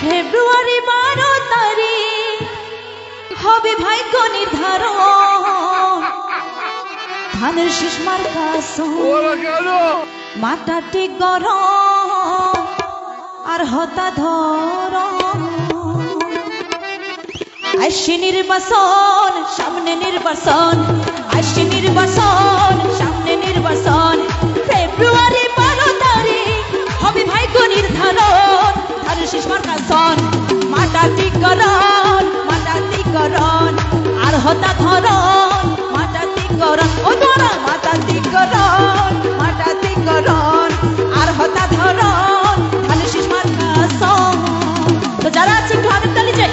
ফেব্রুয়ারি 12 তারিখ হবে ভাগ্য নির্ধারণ। ধানের শীষ মার্কা মাথাটি গরম আর হতা ধরম। আসছে নির্বাচন, সামনে নির্বাচন, আসছে নির্বাচন, সামনে নির্বাচন। ফেব্রুয়ারি 12 তারিখ হবে ভাগ্য নির্ধারণ। ধানের শীষ মার্কা মাথাটি গরম, মাথাটি গরম আর হতা ধরন, মাথাটি গরম। ও ধরা মাথাটি গরম, মাথাটি গরম আর হতা ধরন। ধানের শীষ মার্কা তো যারা আছে একটু হাতের তালি চাই।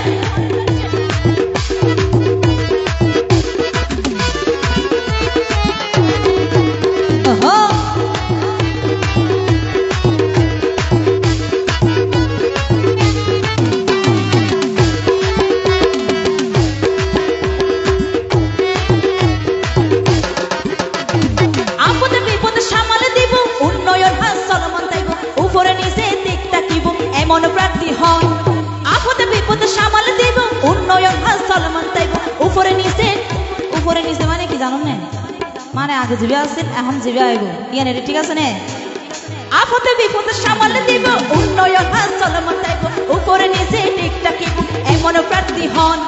এমন প্রার্থী হন আপদে বিপদে সামাল দেব, উন্নয়ন হাসল মানতাইব। উপরে নিচে, উপরে নিচে মানে কি জানো না? মানে আগে জিবে আসছেন, এখন জিবে আইব ইয়ানে, ঠিক আছে না? আপদে বিপদে সামাল দেব, উন্নয়ন হাসল মানতাইব। উপরে নিচে ঠিক থাকিব, এমন প্রার্থী হন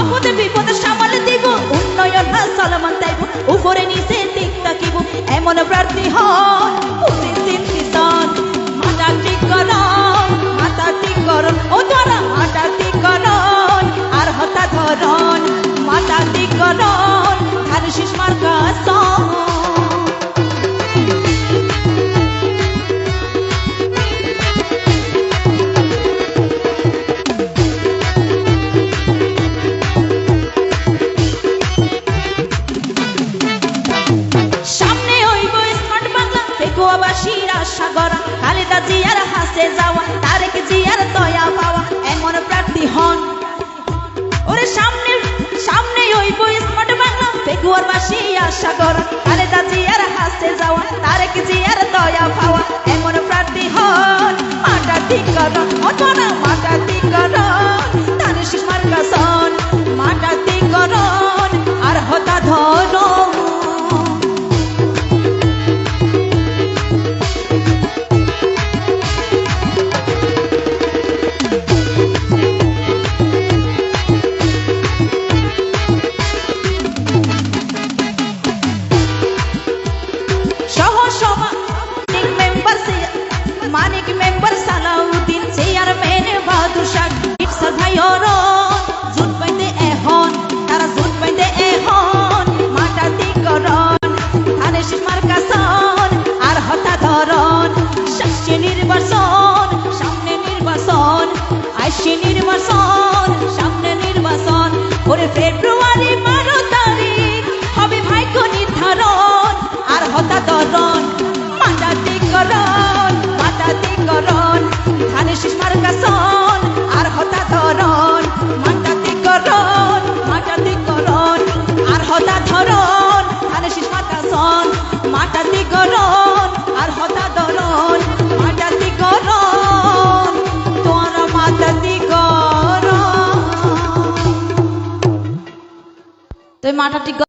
আপদে বিপদে সামাল দেব, উন্নয়ন হাসল মানতাইব। উপরে নিচে ঠিক থাকিব, এমন প্রার্থী হন। মাথা ঠিক গরম, মাথা ঠিক গরম। ও ধরা মাথা ঠিক গরম আর হতা ধরন, মাথা ঠিক গরম। ধানের শীষ মার্কা সামনে হইব স্মার্ট বাংলা, পেকুয়াবাসীর আশা গড়া। খালেদা জিয়ার হাসে যাওয়া, তারেক জিয়ার দয়া পাওয়া, এমন প্রার্থী হন। ওরে সামনে সামনে হইব স্মার্ট বাংলা, পেকুয়াবাসী আশা গড়া। খালেদা জিয়ার হাসে যাওয়া, তারেক জিয়ার দয়া পাওয়া, এমন প্রার্থী হন। মাথা ঠিক করন, অথবা মাথা ঠিক করন। ধানের শীষ মার্কা মাথা ঠিক করন আর হতা ধরন। মানিক member Salauddin, chairman Bahadur Shah, jute পাইতে এখন, তারা জুট পাইতে এখন। মাথা ঠিক করন, ধানের শীষ মার্কা আর হতা ধরন। আসছে নির্বাচন, সামনে নির্বাচন, আসছে নির্বাচন, সামনে নির্বাচন। ওরে ফেব্রুয়ারি 12 তারিখ হবে ভাগ্য নির্ধারণ আর হতা ধরন। মাথা ঠিক করন, মাথা ঠিক করন। ধানের শীষ মার্কা আর হতা ধরন। মাথা ঠিক করন, মাথা ঠিক করন আর হতা ধরন। ধানের শীষ মার্কা মাথা ঠিক করন আর হতা ধরন। মাথা ঠিক করন, তোমার মাথা ঠিক করন। তো মাথা ঠিক